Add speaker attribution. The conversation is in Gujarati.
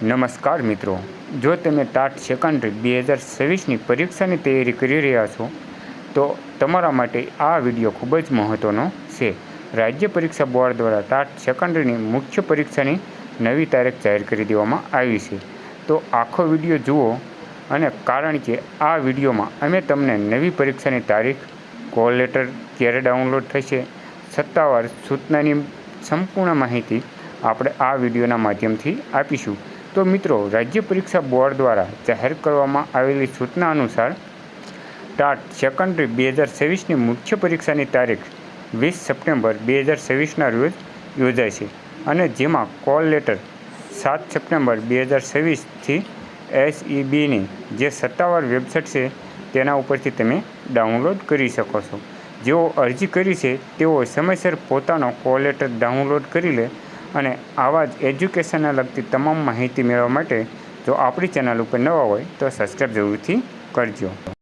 Speaker 1: નમસ્કાર મિત્રો, જો તમે ટાટ સેકન્ડરી 2026ની પરીક્ષાની તૈયારી કરી રહ્યા છો તો તમારા માટે આ વિડીયો ખૂબ જ મહત્ત્વનો છે. રાજ્ય પરીક્ષા બોર્ડ દ્વારા ટાટ સેકન્ડરીની મુખ્ય પરીક્ષાની નવી તારીખ જાહેર કરી દેવામાં આવી છે. તો આખો વિડીયો જુઓ, અને કારણ કે આ વિડીયોમાં અમે તમને નવી પરીક્ષાની તારીખ, કોલ લેટર ક્યારે ડાઉનલોડ થશે, સત્તાવાર સૂચનાની સંપૂર્ણ માહિતી આપણે આ વિડીયોના માધ્યમથી આપીશું. તો મિત્રો, રાજ્ય પરીક્ષા બોર્ડ દ્વારા જાહેર કરવામાં આવેલી સૂચના અનુસાર ટાટ સેકન્ડરી 2026ની મુખ્ય પરીક્ષાની તારીખ 20 સપ્ટેમ્બર 2026ના રોજ યોજાશે, અને જેમાં કોલ લેટર 7 સપ્ટેમ્બર 2026થી SEBની જે સત્તાવાર વેબસાઇટ છે તેના ઉપરથી તમે ડાઉનલોડ કરી શકો છો. જેઓ અરજી કરી છે તેઓ સમયસર પોતાનો કોલ લેટર ડાઉનલોડ કરી લે, અને આવા જ એજ્યુકેશનને લગતી તમામ માહિતી મેળવવા માટે જો આપણી ચેનલ ઉપર નવા હોય તો સબસ્ક્રાઈબ જરૂરથી કરજો.